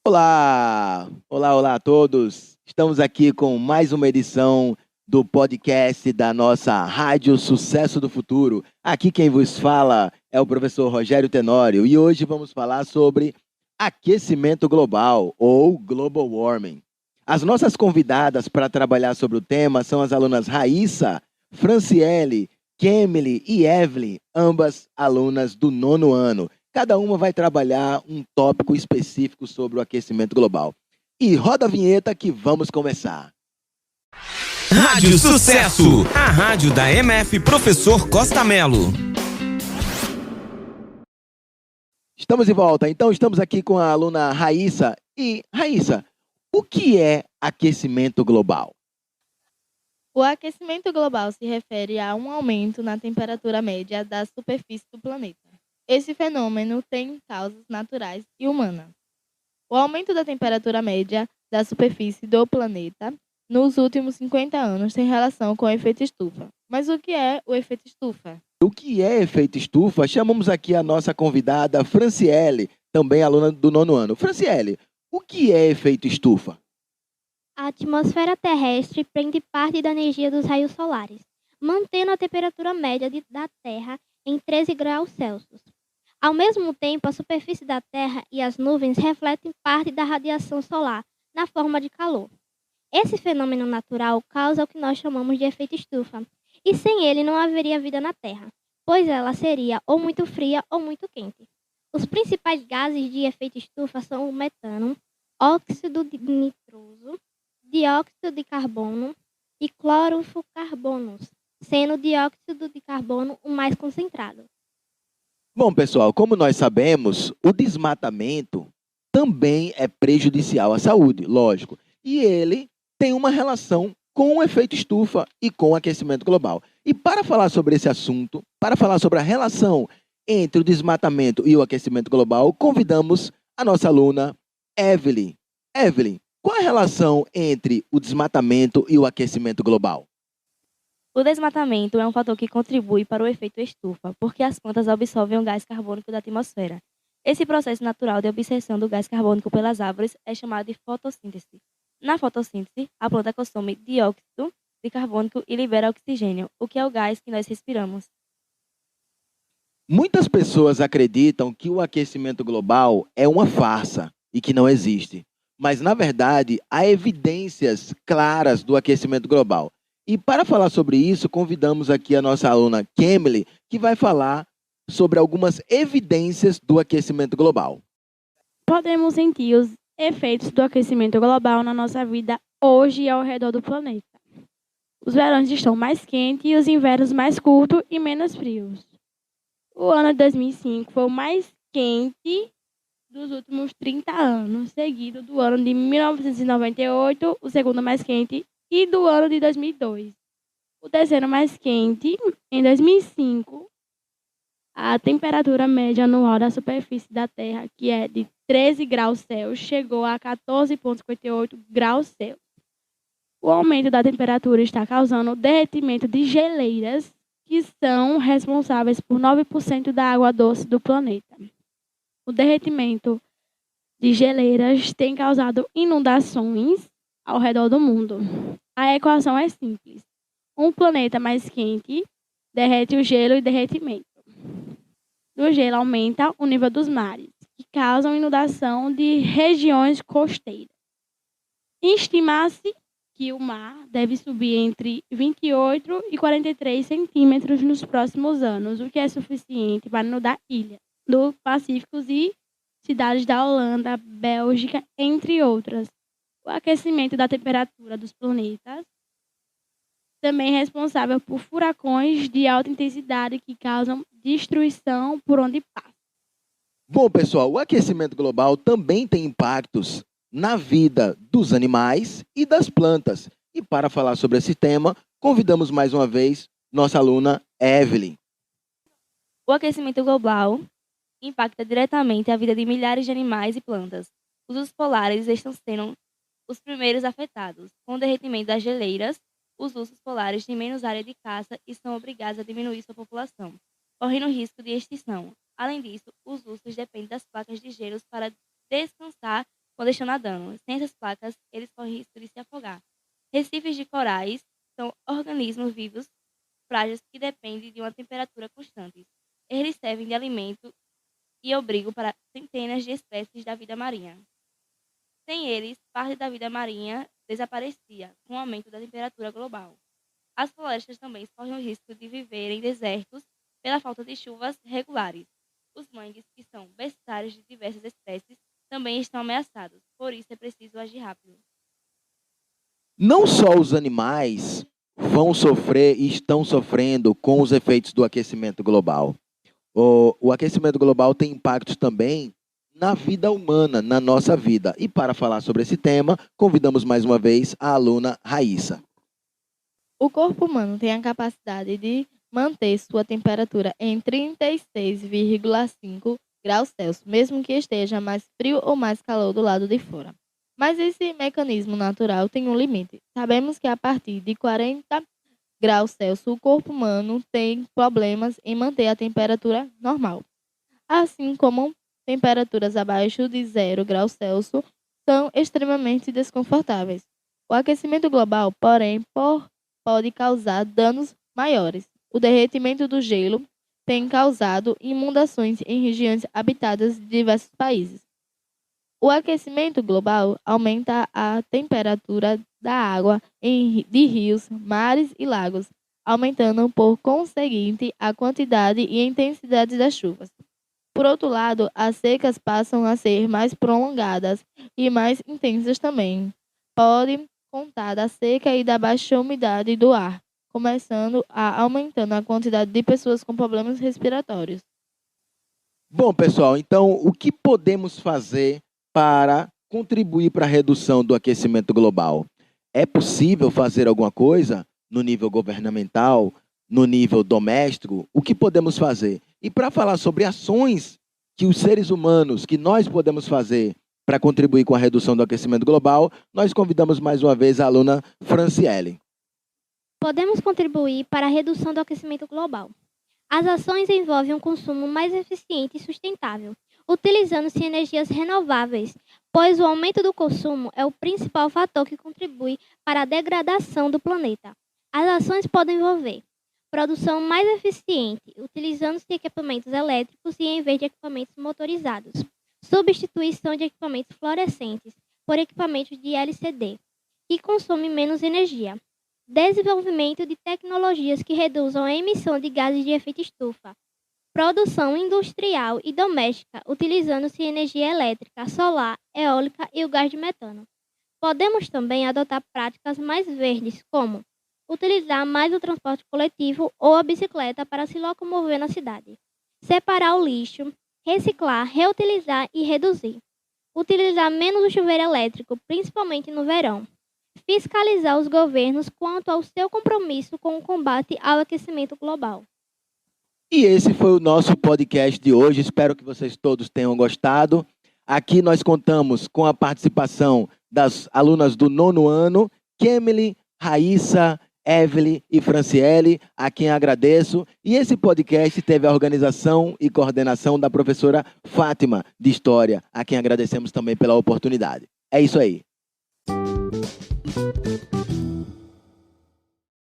Olá! Olá a todos! Estamos aqui com mais uma edição do podcast da nossa Rádio Sucesso do Futuro. Aqui quem vos fala é o professor Rogério Tenório e hoje vamos falar sobre aquecimento global ou global warming. As nossas convidadas para trabalhar sobre o tema são as alunas Raíssa, Franciele, Kemily e Evelyn, ambas alunas do 9º ano. Cada uma vai trabalhar um tópico específico sobre o aquecimento global. E roda a vinheta que vamos começar. Rádio Sucesso, a rádio da MF Professor Costa Melo. Estamos de volta, então estamos aqui com a aluna Raíssa. E, Raíssa, o que é aquecimento global? O aquecimento global se refere a um aumento na temperatura média da superfície do planeta. Esse fenômeno tem causas naturais e humanas. O aumento da temperatura média da superfície do planeta nos últimos 50 anos tem relação com o efeito estufa. Mas o que é o efeito estufa? O que é efeito estufa? Chamamos aqui a nossa convidada Franciele, também aluna do 9º ano. Franciele, o que é efeito estufa? A atmosfera terrestre prende parte da energia dos raios solares, mantendo a temperatura média da Terra em 13 graus Celsius. Ao mesmo tempo, a superfície da Terra e as nuvens refletem parte da radiação solar na forma de calor. Esse fenômeno natural causa o que nós chamamos de efeito estufa, e sem ele não haveria vida na Terra, pois ela seria ou muito fria ou muito quente. Os principais gases de efeito estufa são o metano, óxido de nitroso, dióxido de carbono e clorofluorcarbonos, sendo o dióxido de carbono o mais concentrado. Bom, pessoal, como nós sabemos, o desmatamento também é prejudicial à saúde, lógico. E ele tem uma relação com o efeito estufa e com o aquecimento global. E para falar sobre esse assunto, para falar sobre a relação entre o desmatamento e o aquecimento global, convidamos a nossa aluna Evelyn. Evelyn, qual a relação entre o desmatamento e o aquecimento global? O desmatamento é um fator que contribui para o efeito estufa, porque as plantas absorvem o gás carbônico da atmosfera. Esse processo natural de absorção do gás carbônico pelas árvores é chamado de fotossíntese. Na fotossíntese, a planta consome dióxido de carbono e libera oxigênio, o que é o gás que nós respiramos. Muitas pessoas acreditam que o aquecimento global é uma farsa e que não existe. Mas, na verdade, há evidências claras do aquecimento global. E para falar sobre isso, convidamos aqui a nossa aluna Kemily, que vai falar sobre algumas evidências do aquecimento global. Podemos sentir os efeitos do aquecimento global na nossa vida hoje e ao redor do planeta. Os verões estão mais quentes e os invernos mais curtos e menos frios. O ano de 2005 foi o mais quente dos últimos 30 anos, seguido do ano de 1998, o segundo mais quente, e do ano de 2002. O terceiro mais quente, em 2005, a temperatura média anual da superfície da Terra, que é de 13 graus Celsius, chegou a 14,58 graus Celsius. O aumento da temperatura está causando o derretimento de geleiras, que são responsáveis por 9% da água doce do planeta. O derretimento de geleiras tem causado inundações ao redor do mundo. A equação é simples. Um planeta mais quente derrete o gelo e derretimento do gelo aumenta o nível dos mares, que causam inundação de regiões costeiras. Estima-se que o mar deve subir entre 28 e 43 centímetros nos próximos anos, o que é suficiente para inundar ilhas do Pacífico e cidades da Holanda, Bélgica, entre outras. O aquecimento da temperatura dos planetas também é responsável por furacões de alta intensidade que causam destruição por onde passa. Bom, pessoal, o aquecimento global também tem impactos na vida dos animais e das plantas. E para falar sobre esse tema, convidamos mais uma vez nossa aluna Evelyn. O aquecimento global impacta diretamente a vida de milhares de animais e plantas. Os ursos polares estão sendo os primeiros afetados. Com o derretimento das geleiras, os ursos polares têm menos área de caça e são obrigados a diminuir sua população, correndo risco de extinção. Além disso, os ursos dependem das placas de gelo para descansar quando estão nadando. Sem essas placas, eles correm risco de se afogar. Recifes de corais são organismos vivos frágeis que dependem de uma temperatura constante. Eles servem de alimento e abrigo para centenas de espécies da vida marinha. Sem eles, parte da vida marinha desaparecia com o aumento da temperatura global. As florestas também correm o risco de viver em desertos pela falta de chuvas regulares. Os mangues, que são berçários de diversas espécies, também estão ameaçados. Por isso é preciso agir rápido. Não só os animais vão sofrer e estão sofrendo com os efeitos do aquecimento global. O aquecimento global tem impactos também na vida humana, na nossa vida. E para falar sobre esse tema, convidamos mais uma vez a aluna Raíssa. O corpo humano tem a capacidade de manter sua temperatura em 36,5 graus Celsius, mesmo que esteja mais frio ou mais calor do lado de fora. Mas esse mecanismo natural tem um limite. Sabemos que a partir de 40 graus Celsius, o corpo humano tem problemas em manter a temperatura normal. Assim como temperaturas abaixo de 0 graus Celsius são extremamente desconfortáveis. O aquecimento global, porém, pode causar danos maiores. O derretimento do gelo tem causado inundações em regiões habitadas de diversos países. O aquecimento global aumenta a temperatura da água de rios, mares e lagos, aumentando por conseguinte a quantidade e intensidade das chuvas. Por outro lado, as secas passam a ser mais prolongadas e mais intensas também. Pode contar da seca e da baixa umidade do ar, começando a aumentando a quantidade de pessoas com problemas respiratórios. Bom, pessoal, então o que podemos fazer para contribuir para a redução do aquecimento global? É possível fazer alguma coisa no nível governamental, no nível doméstico? O que podemos fazer? E para falar sobre ações que os seres humanos, que nós podemos fazer para contribuir com a redução do aquecimento global, nós convidamos mais uma vez a aluna Franciele. Podemos contribuir para a redução do aquecimento global. As ações envolvem um consumo mais eficiente e sustentável, utilizando-se energias renováveis, pois o aumento do consumo é o principal fator que contribui para a degradação do planeta. As ações podem envolver produção mais eficiente, utilizando-se de equipamentos elétricos e em vez de equipamentos motorizados, substituição de equipamentos fluorescentes por equipamentos de LCD, que consomem menos energia, desenvolvimento de tecnologias que reduzam a emissão de gases de efeito estufa, produção industrial e doméstica, utilizando-se energia elétrica, solar, eólica e o gás de metano. Podemos também adotar práticas mais verdes, como utilizar mais o transporte coletivo ou a bicicleta para se locomover na cidade, separar o lixo, reciclar, reutilizar e reduzir, utilizar menos o chuveiro elétrico, principalmente no verão, fiscalizar os governos quanto ao seu compromisso com o combate ao aquecimento global. E esse foi o nosso podcast de hoje. Espero que vocês todos tenham gostado. Aqui nós contamos com a participação das alunas do 9º ano, Kemily, Raíssa, Evelyn e Franciele, a quem agradeço. E esse podcast teve a organização e coordenação da professora Fátima, de História, a quem agradecemos também pela oportunidade. É isso aí.